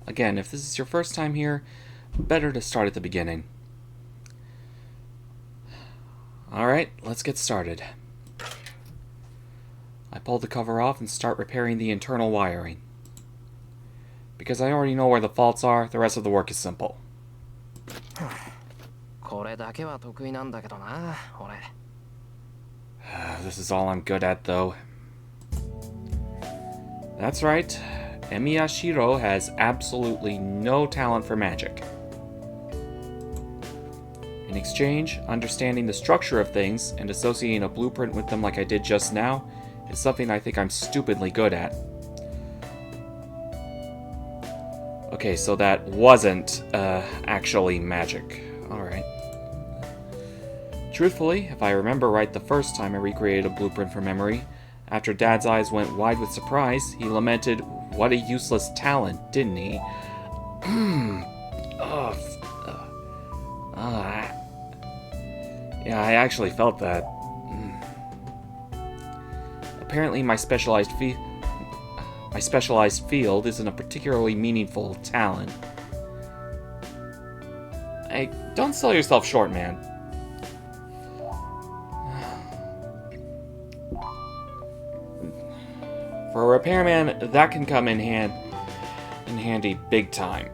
again, if this is your first time here, better to start at the beginning. Alright, let's get started. I pull the cover off and start repairing the internal wiring. Because I already know where the faults are, the rest of the work is simple. This is all I'm good at, though. That's right, Emiya Shiro has absolutely no talent for magic. In exchange, understanding the structure of things and associating a blueprint with them like I did just now is something I think I'm stupidly good at. Okay, so that wasn't, actually magic. Alright. Truthfully, if I remember right the first time I recreated a blueprint from memory, after Dad's eyes went wide with surprise, he lamented, "What a useless talent, didn't he?" Yeah, I actually felt that. Apparently my specialized field isn't a particularly meaningful talent. Hey, don't sell yourself short, man. For a repairman, that can come in handy big time.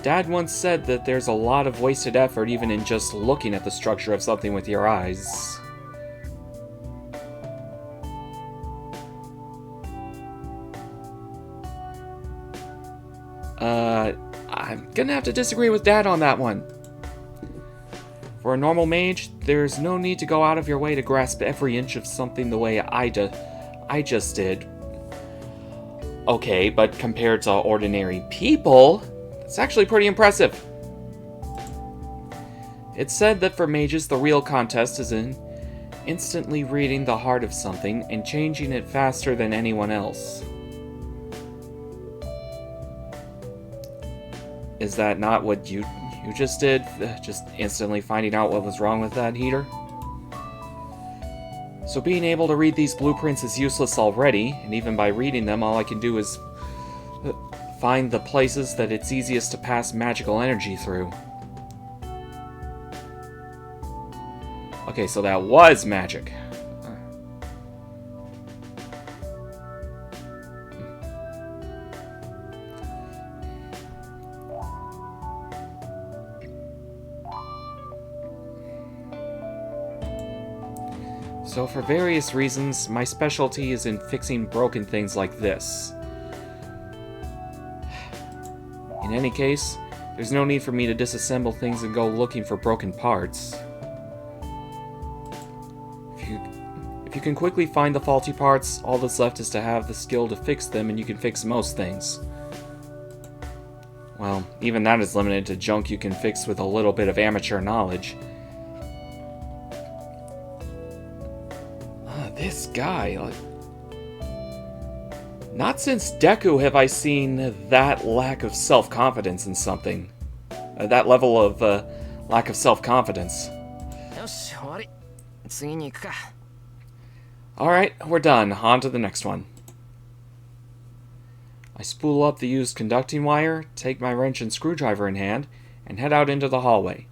Dad once said that there's a lot of wasted effort even in just looking at the structure of something with your eyes. I'm gonna have to disagree with Dad on that one. For a normal mage, there's no need to go out of your way to grasp every inch of something the way I just did. Okay, but compared to ordinary people, it's actually pretty impressive. It's said that for mages, the real contest is in instantly reading the heart of something and changing it faster than anyone else. Is that not what you just did? Just instantly finding out what was wrong with that heater? So being able to read these blueprints is useless already, and even by reading them, all I can do is find the places that it's easiest to pass magical energy through. Okay, so that was magic. So for various reasons, my specialty is in fixing broken things like this. In any case, there's no need for me to disassemble things and go looking for broken parts. If you can quickly find the faulty parts, all that's left is to have the skill to fix them, and you can fix most things. Well, even that is limited to junk you can fix with a little bit of amateur knowledge. This guy... Not since Deku have I seen that lack of self-confidence in something. That level of lack of self-confidence. Alright, we're done. On to the next one. I spool up the used conducting wire, take my wrench and screwdriver in hand, and head out into the hallway.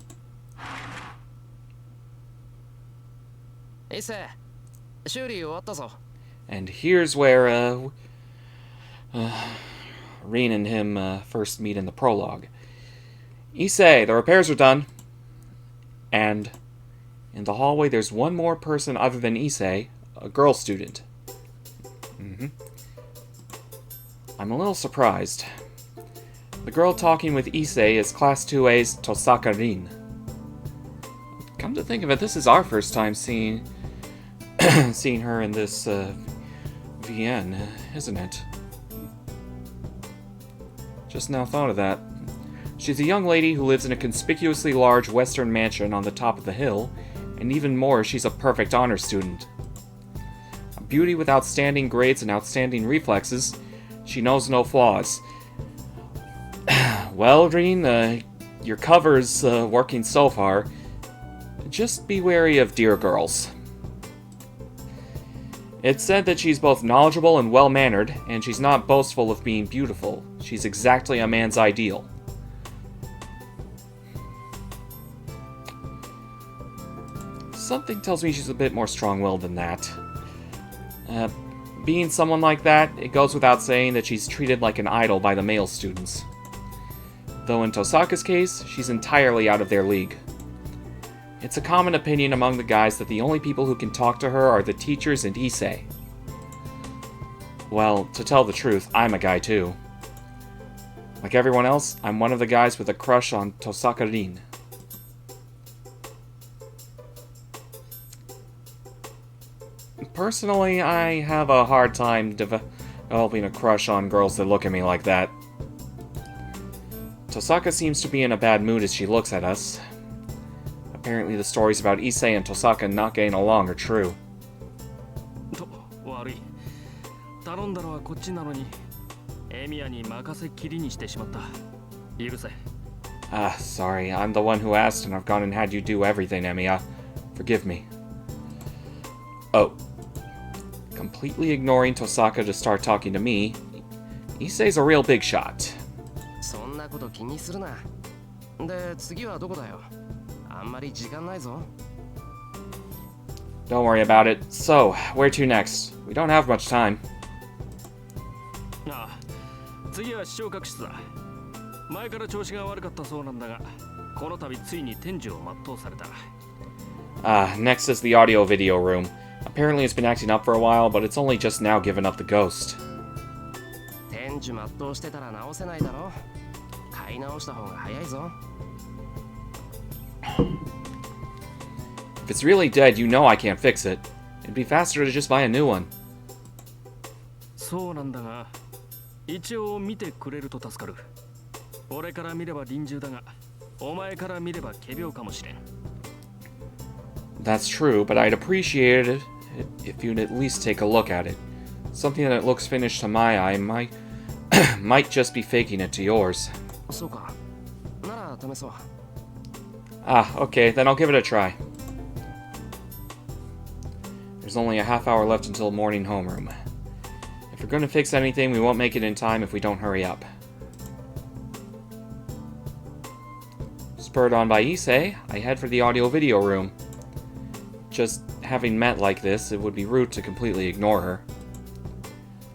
And here's where Rin and him first meet in the prologue. Issei, the repairs are done. And in the hallway there's one more person other than Issei, a girl student. I'm a little surprised. The girl talking with Issei is Class 2A's Tosaka Rin. Come to think of it, this is our first time seeing her in this VN, isn't it? Just now thought of that. She's a young lady who lives in a conspicuously large western mansion on the top of the hill, and even more, she's a perfect honor student. A beauty with outstanding grades and outstanding reflexes, she knows no flaws. Well, Rin, your cover's working so far. Just be wary of dear girls. It's said that she's both knowledgeable and well-mannered, and she's not boastful of being beautiful. She's exactly a man's ideal. Something tells me she's a bit more strong-willed than that. Being someone like that, it goes without saying that she's treated like an idol by the male students. Though in Tosaka's case, she's entirely out of their league. It's a common opinion among the guys that the only people who can talk to her are the teachers and Issei. Well, to tell the truth, I'm a guy too. Like everyone else, I'm one of the guys with a crush on Tosaka Rin. Personally, I have a hard time developing a crush on girls that look at me like that. Tosaka seems to be in a bad mood as she looks at us. Apparently the stories about Issei and Tosaka not getting along are true. Sorry, I'm the one who asked and I've gone and had you do everything, Emiya. Forgive me. Oh. Completely ignoring Tosaka to start talking to me, Issei's a real big shot. Don't worry about it. So, where to next? We don't have much time. Next is the audio-video room. Apparently it's been acting up for a while, but it's only just now given up the ghost. If it's really dead, you know I can't fix it. It'd be faster to just buy a new one. That's true, but I'd appreciate it if you'd at least take a look at it. Something that looks finished to my eye might just be faking it to yours. Okay, then I'll give it a try. There's only a half hour left until morning homeroom. If we're going to fix anything, we won't make it in time if we don't hurry up. Spurred on by Issei, I head for the audio-video room. Just having met like this, it would be rude to completely ignore her.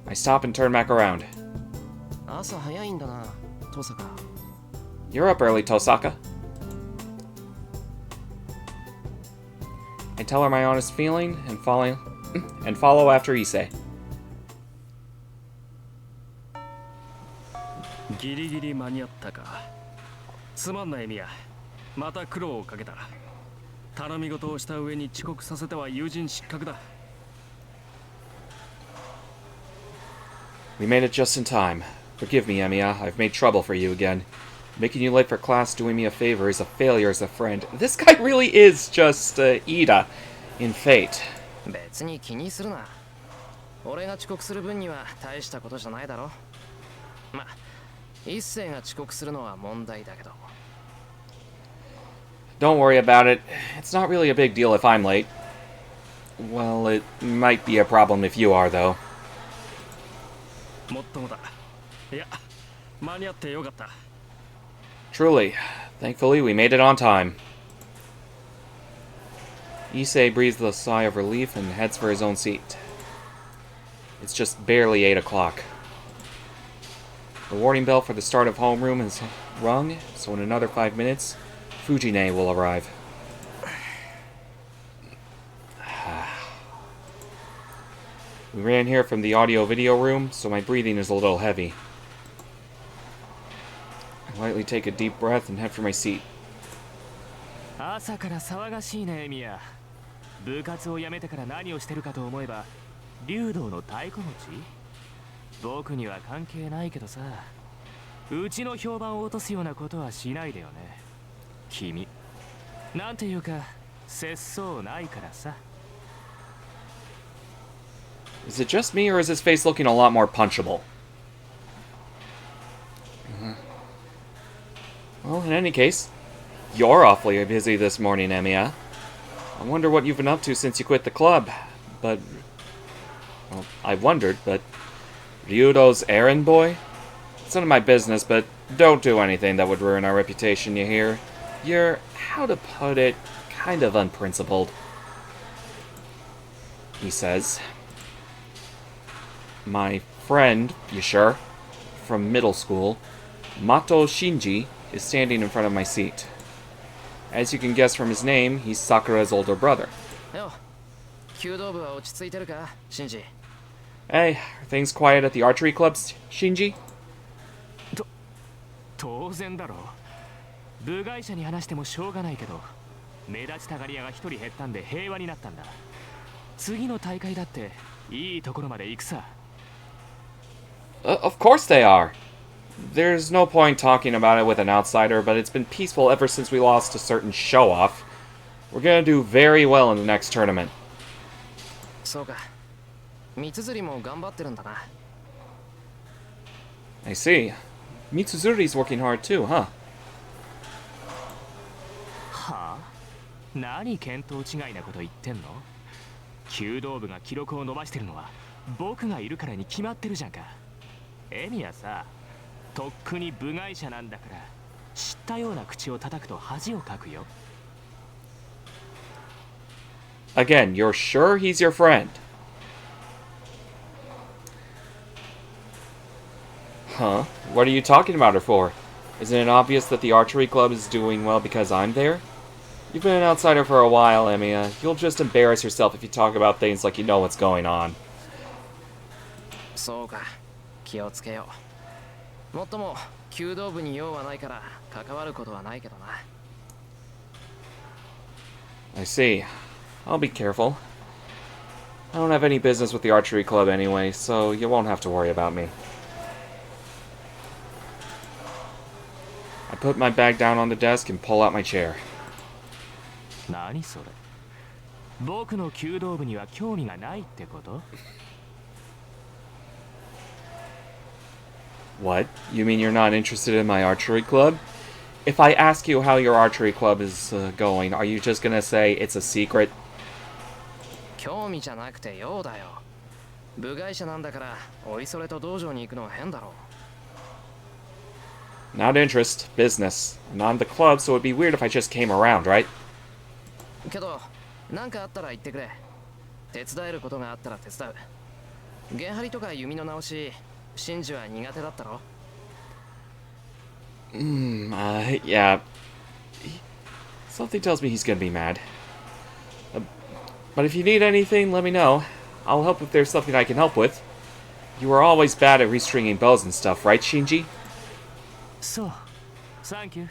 I stop and turn back around. You're up early, Tosaka. I tell her my honest feeling and follow after Issei. We made it just in time. Forgive me, Emiya. I've made trouble for you again. Making you late for class doing me a favor is a failure as a friend. This guy really is just Ida in Fate. Don't worry about it. It's not really a big deal if I'm late. Well, it might be a problem if you are, though. Truly. Thankfully, we made it on time. Issei breathes a sigh of relief and heads for his own seat. It's just barely 8 o'clock. The warning bell for the start of homeroom has rung, so in another 5 minutes, Fujine will arrive. We ran here from the audio-video room, so my breathing is a little heavy. I lightly take a deep breath and head for my seat. Is it just me, or is his face looking a lot more punchable? Well, in any case, you're awfully busy this morning, Emiya. I wonder what you've been up to since you quit the club. But Well, I wondered, but Ryudo's errand boy? It's none of my business, but don't do anything that would ruin our reputation, you hear? You're, how to put it, kind of unprincipled. He says. My friend, you sure? From middle school, Mato Shinji, is standing in front of my seat. As you can guess from his name, he's Sakura's older brother. Hey, are things quiet at the archery clubs, Shinji? 当然だろう。部外者に話してもしょうがないけど、目立ちたがり屋が一人減ったんで平和になったんだ。次の大会だっていいところまで行くさ。Of course they are. There's no point talking about it with an outsider, but it's been peaceful ever since we lost a certain show-off. We're gonna do very well in the next tournament. そうか。三つも頑張ってるんだな。I see. Mitsuzuri's working hard too, huh? はあ？何見当違いなこと言ってんの？弓道部が記録を伸ばしてるのは僕がいるからに決まってるじゃんか。エミはさ、とっくに部外者なんだから、知ったような口を叩くと恥をかくよ。Again, you're sure he's your friend? Huh? What are you talking about her for? Isn't it obvious that the archery club is doing well because I'm there? You've been an outsider for a while, Emiya. You'll just embarrass yourself if you talk about things like you know what's going on. そうか。気をつけよう。もっとも弓道部に用はないから関わることはないけどな。I see. I'll be careful. I don't have any business with the archery club anyway, so you won't have to worry about me. I put my bag down on the desk and pull out my chair. 何それ？僕の弓道部には興味がないってこと？ What? You mean you're not interested in my archery club? If I ask you how your archery club is going, are you just gonna say it's a secret? 興味じゃなくて用だよ。部外者なんだから、おいそれと道場に行くのは変だろう。Not interest, business. I'm not in the club, so it'd be weird if I just came around, right? けど、なんかあったら言ってくれ。手伝えることがあったら手伝う。弦張りとか弓の直し、真珠は苦手だったろ？ Yeah. Something tells me he's gonna be mad. But if you need anything, let me know. I'll help if there's something I can help with. You were always bad at restringing bows and stuff, right, Shinji? そう。サンキュー。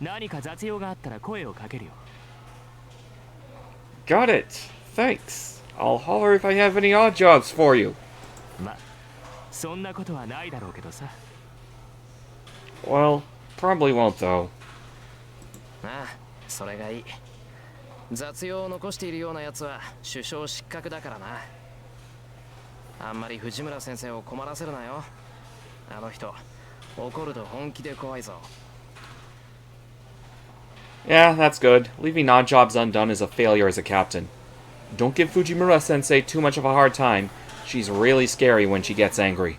何か雑用があったら声をかけるよ。Got it. Thanks. I'll holler if I have any odd jobs for you. ま、そんなことはないだろうけどさ。Well, probably won't though. ああ、それがいい。雑用を残しているようなやつは首相失格だからな。あんまり藤村先生を困らせるなよ。あの人、怒ると本気で怖いぞ。Yeah, that's good. Leaving odd jobs undone is a failure as a captain. Don't give Fujimura-sensei too much of a hard time. She's really scary when she gets angry.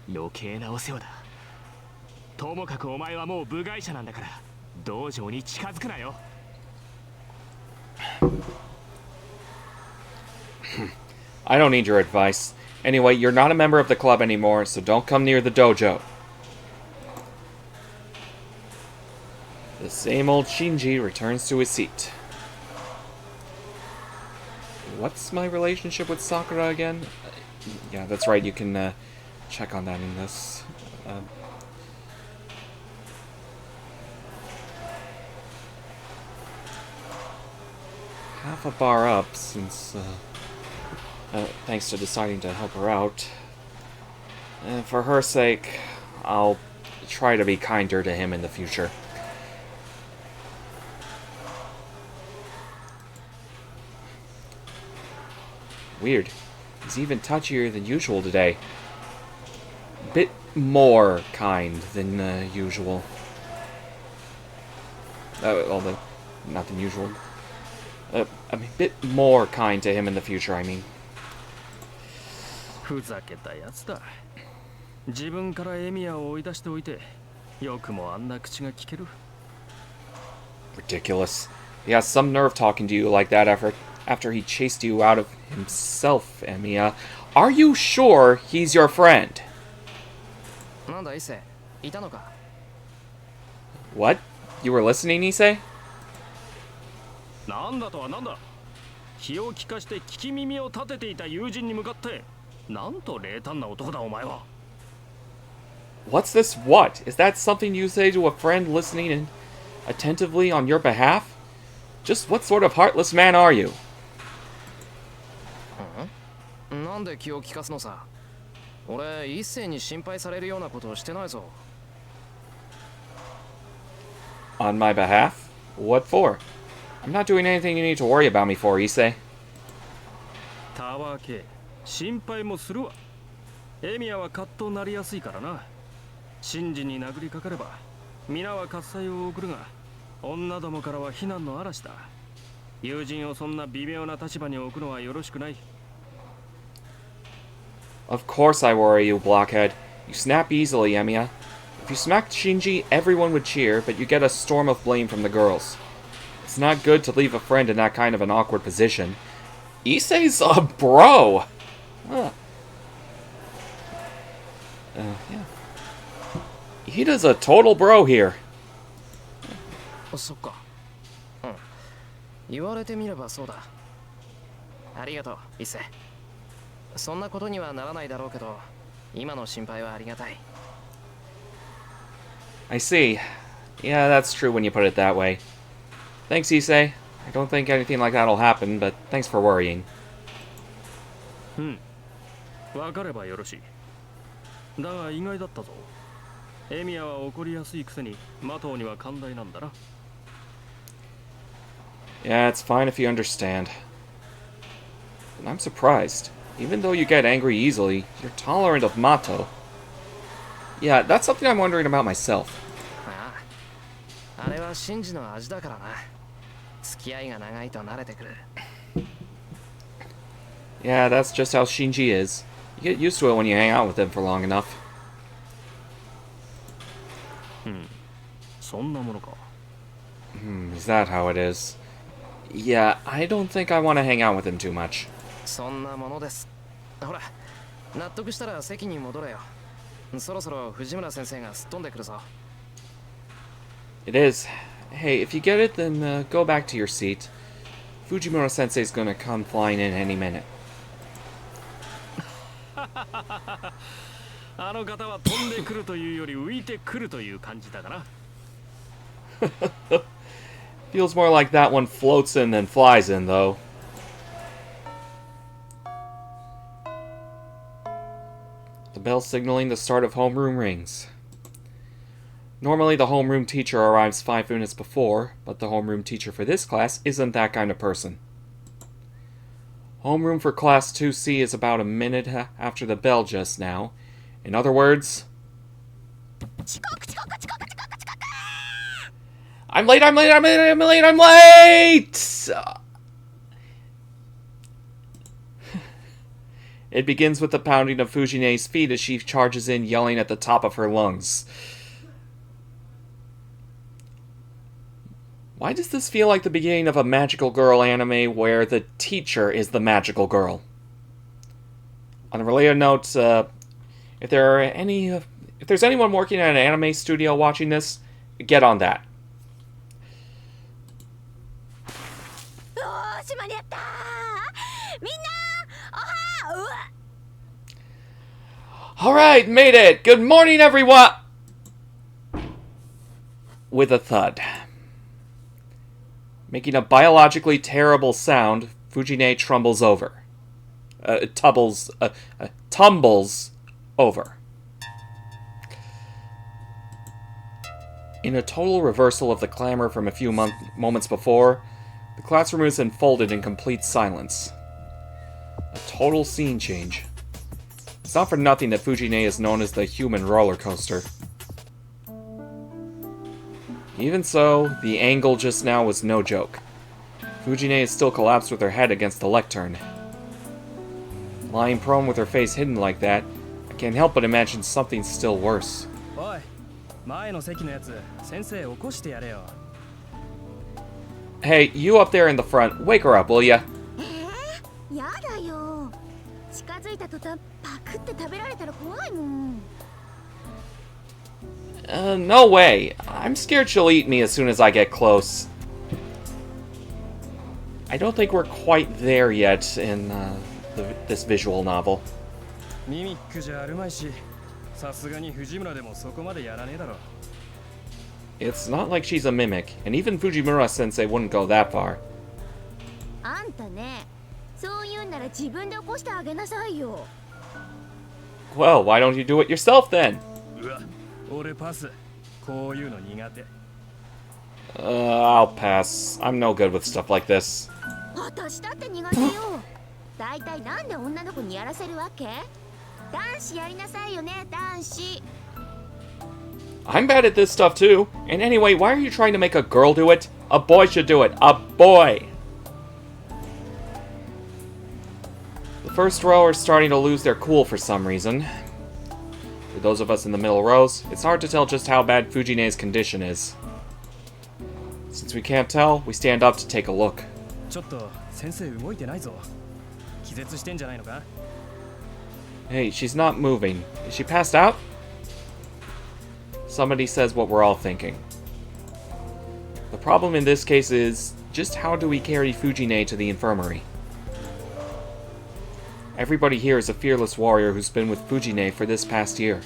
余計なお世話だ。ともかくお前はもう部外者なんだから、道場に近づくなよ。I don't need your advice. Anyway, you're not a member of the club anymore, so don't come near the dojo. The same old Shinji returns to his seat. What's my relationship with Sakura again? Yeah, that's right, you can check on that in this. Half a bar up since, thanks to deciding to help her out. And for her sake, I'll try to be kinder to him in the future. Weird. He's even touchier than usual today. Bit more kind than usual. Not than usual. a bit more kind to him in the future, I mean. ふざけたやつだ。自分からエミヤを追い出しておいて、よくもあんな口が聞ける。Ridiculous. He has some nerve talking to you like that after he chased you out of himself, Emiya. Are you sure he's your friend? なんだ伊勢、いたのか。What? You were listening, Issei? なんだとはなんだ。気を利かして聞き耳を立てていた友人に向かって、なんと冷淡な男だお前は。What's this what? Is that something you say to a friend listening in attentively on your behalf? Just what sort of heartless man are you? なんで気を利かすのさ。俺一斉に心配されるようなことをしてないぞ。On my behalf? What for? I'm not doing anything you need to worry about me for, Issei. たわけ、心配もするわ。エミヤはカッとなりやすいからな。真珠に殴りかかれば、皆は喝采を送るが、女どもからは非難の嵐だ。友人をそんな微妙な立場に置くのはよろしくない。Of course I worry you, blockhead. You snap easily, Emiya. If you smacked Shinji, everyone would cheer, but you get a storm of blame from the girls. It's not good to leave a friend in that kind of an awkward position. Issei's a bro! Huh. Yeah. Iida's a total bro here. そっか。言われてみればそうだ。ありがとう、伊勢。そんなことにはならないだろうけど、今の心配はありがたい。I see. Yeah, that's true when you put it that way. Thanks, Issei. I don't think anything like that'll happen, but thanks for worrying. わかればよろしい。だが意外だったぞ。エミヤは怒りやすいくせに、マトウには寛大なんだな。Yeah, it's fine if you understand. But I'm surprised. Even though you get angry easily, you're tolerant of Mato. Yeah, that's something I'm wondering about myself. あれは真珠の味だからな。付き合いが長いと慣れてくる。Yeah, that's just how Shinji is. You get used to it when you hang out with him for long enough. そんなものか。Is that how it is? Yeah, I don't think I want to hang out with him too much. そんなものです。ほら、納得したら席に戻れよ。そろそろ藤村先生がすっ飛んでくるぞ。It is. Hey, if you get it, then go back to your seat. Fujimura-sensei's gonna come flying in any minute. あの方は飛んでくるというより浮いてくるという感じだから。Feels more like that one floats in than flies in, though. The bell signaling the start of homeroom rings. Normally, the homeroom teacher arrives 5 minutes before, but the homeroom teacher for this class isn't that kind of person. Homeroom for Class 2C is about a minute after the bell just now. In other words... I'm late! It begins with the pounding of Fujine's feet as she charges in, yelling at the top of her lungs. Why does this feel like the beginning of a magical girl anime where the teacher is the magical girl? On a related note, if there's anyone working at an anime studio watching this, get on that. Alright, made it! Good morning, everyone! With a thud. Making a biologically terrible sound, Fujine tumbles over. Tumbles over. In a total reversal of the clamor from a few moments before, the classroom is enfolded in complete silence. A total scene change. It's not for nothing that Fujine is known as the human roller coaster. Even so, the angle just now was no joke. Fujine is still collapsed with her head against the lectern. Lying prone with her face hidden like that, I can't help but imagine something still worse. おい、前の席のやつ、先生起こしてやれよ。Hey, you up there in the front, wake her up, will ya? やだよ。近づいた途端パクって食べられたら怖いもん。No way. I'm scared she'll eat me as soon as I get close. I don't think we're quite there yet in this visual novel. ミミックじゃあるまいし、さすがに藤村でもそこまでやらねえだろ。It's not like she's a mimic, and even Fujimura-sensei wouldn't go that far. あんたね、そう言うんなら自分で起こしてあげなさいよ。Well, why don't you do it yourself then? うわ、俺パス。こういうの苦手。I'll pass. I'm no good with stuff like this. 私だって苦手よ。だいたいなんで女の子にやらせるわけ？男子やりなさいよね、男子。I'm bad at this stuff too. And anyway, why are you trying to make a girl do it? A boy should do it. A boy! The first row are starting to lose their cool for some reason. For those of us in the middle rows, it's hard to tell just how bad Fujine's condition is. Since we can't tell, we stand up to take a look. ちょっと先生動いてないぞ。気絶してんじゃないのか？ Hey, she's not moving. Is she passed out? Somebody says what we're all thinking. The problem in this case is, just how do we carry Fujine to the infirmary? Everybody here is a fearless warrior who's been with Fujine for this past year.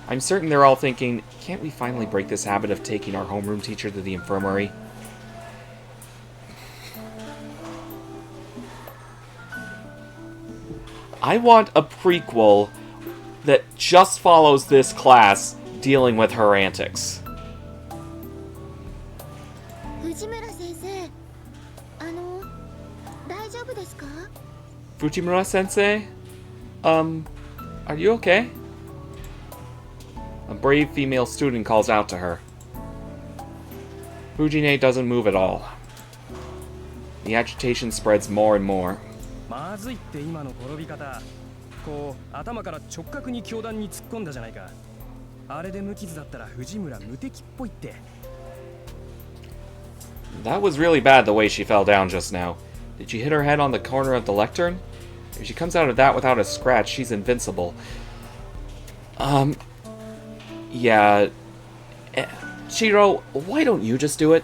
I'm certain they're all thinking, can't we finally break this habit of taking our homeroom teacher to the infirmary? I want a prequel that just follows this class dealing with her antics. 藤村先生、大丈夫ですか？ Fujimura-sensei? Are you okay? A brave female student calls out to her. Fujine doesn't move at all. The agitation spreads more and more. まずいって今の転び方。こう頭から直角に教団に突っ込んだじゃないか。あれで無傷だったら藤村無敵っぽいって。That was really bad the way she fell down just now. Did she hit her head on the corner of the lectern? If she comes out of that without a scratch, she's invincible. Yeah. Shiro, why don't you just do it?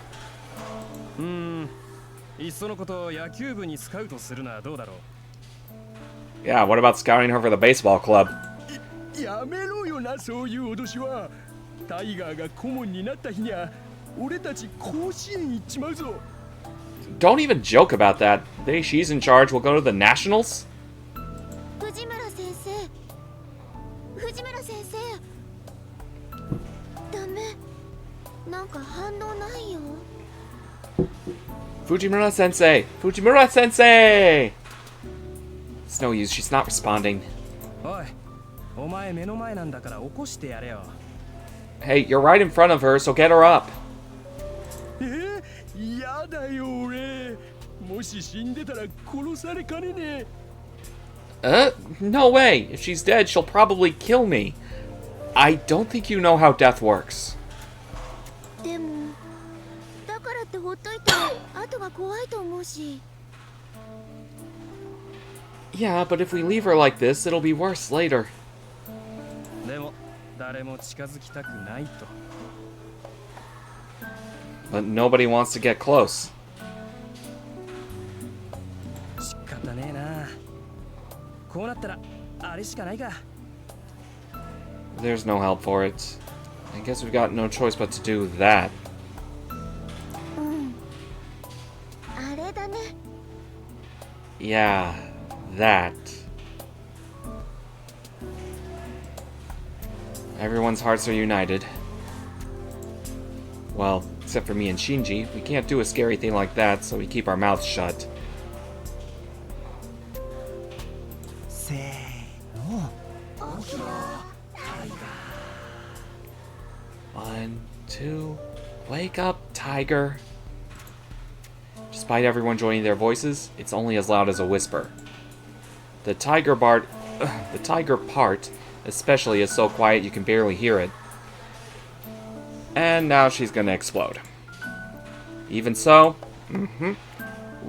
いっそのこと野球部にスカウトするのはどうだろう。 Yeah, what about scouting her for the baseball club? やめろよな、そういう脅しは。タイガーが顧問になった日には俺たち甲子園行っちまうぞ。 Don't even joke about that. The day she's in charge, we'll go to the Nationals? 藤村先生、藤村先生。ダメ。なんか反応ないよ。 Fujimura-sensei! Fujimura-sensei! It's no use, she's not responding. おい、お前目の前なんだから起こしてやれよ。 Hey, you're right in front of her, so get her up. やだよ俺。もし死んでたら殺されかねねえ。 No way. If she's dead, she'll probably kill me. I don't think you know how death works. でも、だからってほっといたら後が怖いと思うし。 Yeah, but if we leave her like this, it'll be worse later. でも誰も近づきたくないと。 But nobody wants to get close. 仕方ねえな。こうなったらあれしかないか。 There's no help for it. I guess we've got no choice but to do that. うん。あれだね。 Yeah, that. Everyone's hearts are united. Well, except for me and Shinji, we can't do a scary thing like that, so we keep our mouths shut. せーの。 1, 2, wake up, Tiger. Despite everyone joining their voices, it's only as loud as a whisper. The tiger part, especially, is so quiet you can barely hear it. And now she's gonna explode. Even so,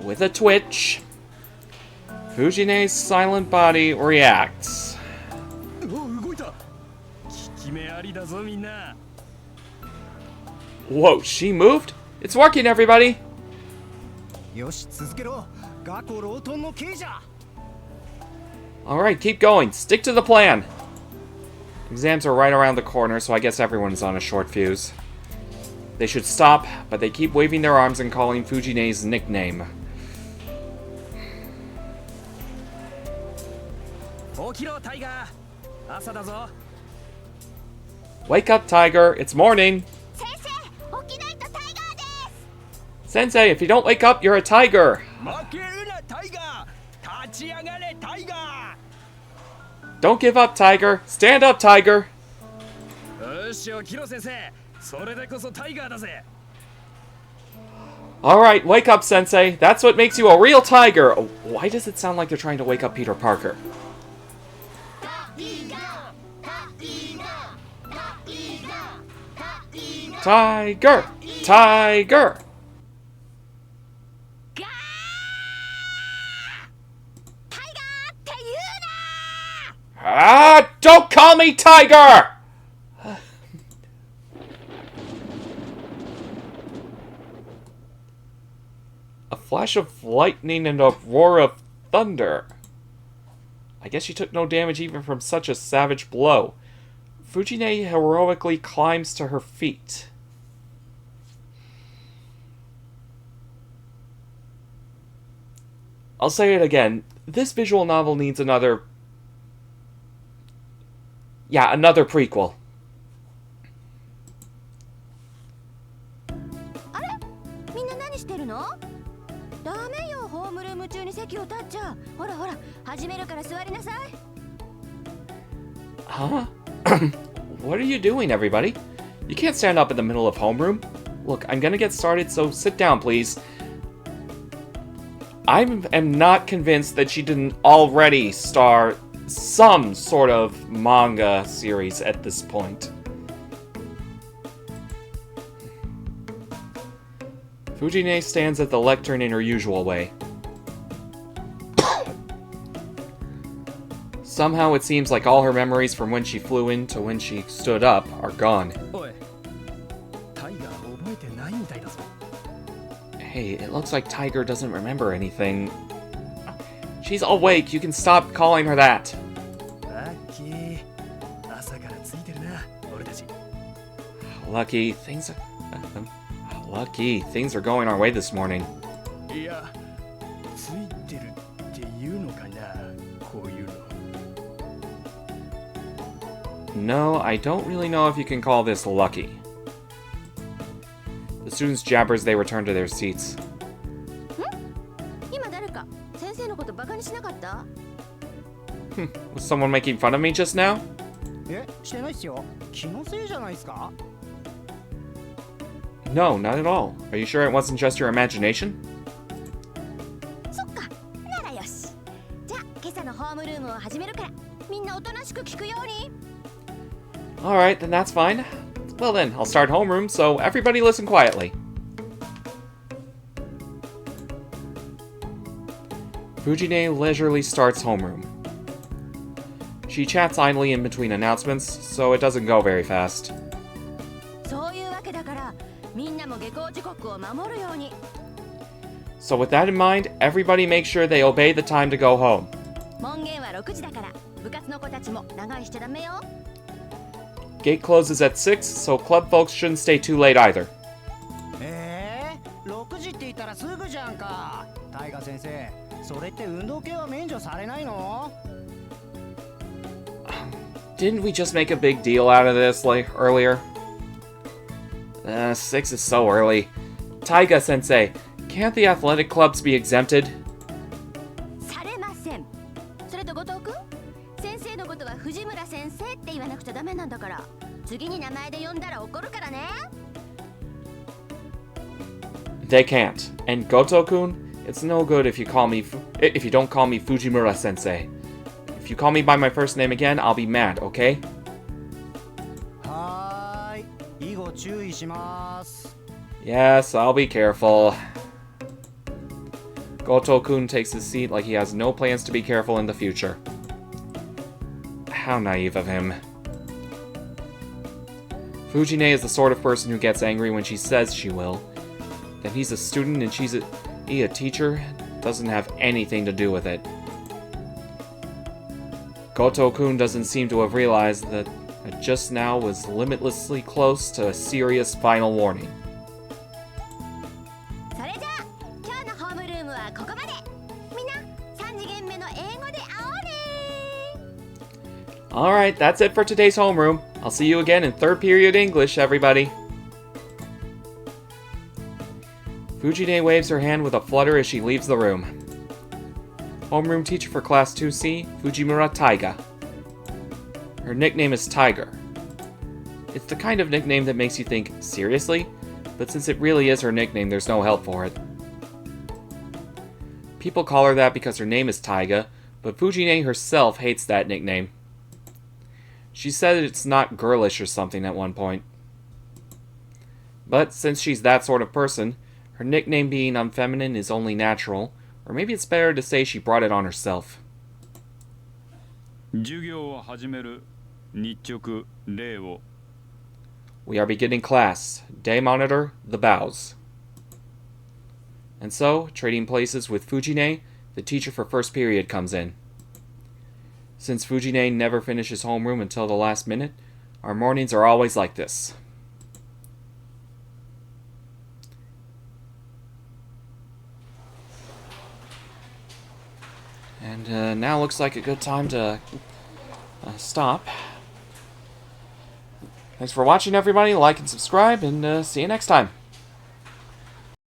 with a twitch, Fujine's silent body reacts. 動いた効き目ありだぞみんな Whoa, she moved? It's working, everybody! よし続けろガコロートンの刑じゃ Alright, keep going. Stick to the plan. Exams are right around the corner, so I guess everyone's on a short fuse. They should stop, but they keep waving their arms and calling Fujine's nickname. 起きろタイガー朝だぞ Wake up, Tiger. It's morning. 先生起きないとタイガーです Sensei, if you don't wake up, you're a tiger. 負けるなタイガー立ち上がれタイガ Don't give up, Tiger. Stand up, Tiger. ーよし起きろ先生それでこそタイガーだぜ Alright, wake up, Sensei. That's what makes you a real tiger. Why does it sound like they're trying to wake up Peter Parker? Tiger! Tiger! ガータイガーって言うな Ah! Don't call me Tiger! A flash of lightning and a roar of thunder. I guess she took no damage even from such a savage blow. Fujine heroically climbs to her feet. I'll say it again. This visual novel needs another... Yeah, another prequel. あれみんな何してるのダメよホームルーム中に席を立っちゃほらほら始めるから座りなさい Huh? What are you doing, everybody? You can't stand up in the middle of homeroom. Look, I'm gonna get started, so sit down, please. I am not convinced that she didn't already star some sort of manga series at this point. Fujine stands at the lectern in her usual way. Somehow it seems like all her memories from when she flew in to when she stood up are gone. おいタイガー覚えてないみたいだぞ Hey, it looks like Tiger doesn't remember anything. She's awake, you can stop calling her that. ラッキー朝からついてるな俺たち Lucky, things are going our way this morning. いやついてるっていうのかなこういうの No, I don't really know if you can call this lucky. The students jabber as they return to their seats. 今誰か先生のことバカにしなかった Was someone making fun of me just now? えしてないっすよ気のせいじゃないっすか No, not at all. Are you sure it wasn't just your imagination? そっかならよしじゃあ今朝のホームルームを始めるからみんなおとなしく聞くように Alright, then that's fine. Well then, I'll start homeroom, so everybody listen quietly. Fujine leisurely starts homeroom. She chats idly in between announcements, so it doesn't go very fast. そういうわけだからみんなも下校時刻を守るように So with that in mind, everybody make sure they obey the time to go home. 門限は6時だから部活の子たちも長居しちゃダメよ Gate closes at 6, so club folks shouldn't stay too late either. 6時って言ったらすぐじゃんかタイガ先生それって運動系は免除されないの Didn't we just make a big deal out of this earlier? 6 is so early. Taiga sensei, can't the athletic clubs be exempted? されませんそれと後藤君先生のことは藤村先生って言わなくちゃダメなんだから次に名前で呼んだら怒るからね They can't. And Goto-kun, it's no good if you don't call me Fujimura-sensei. If you call me by my first name again, I'll be mad, okay? はーい以後注意します Yes, I'll be careful. Goto-kun takes his seat like he has no plans to be careful in the future. How naive of him. Fujine is the sort of person who gets angry when she says she will. That he's a student and he a teacher doesn't have anything to do with it. Goto-kun doesn't seem to have realized that just now was limitlessly close to a serious final warning. それじゃあ今日のホームルームはここまで。みんな3次元目の英語で会おうね。 Alright, that's it for today's homeroom. I'll see you again in 3rd period English, everybody. Fujine waves her hand with a flutter as she leaves the room. Homeroom teacher for Class 2C, Fujimura Taiga. Her nickname is Tiger. It's the kind of nickname that makes you think, seriously? But since it really is her nickname, there's no help for it. People call her that because her name is Taiga, but Fujine herself hates that nickname. She said it's not girlish or something at one point. But since she's that sort of person, her nickname being unfeminine is only natural, or maybe it's better to say she brought it on herself. 授業を始める。日直礼を。 We are beginning class. Day monitor, the bows. And so, trading places with Fujine, the teacher for 1st period comes in. Since Fujine never finishes homeroom until the last minute, our mornings are always like this. And now looks like a good time to stop. Thanks for watching, everybody. Like and subscribe, and see you next time.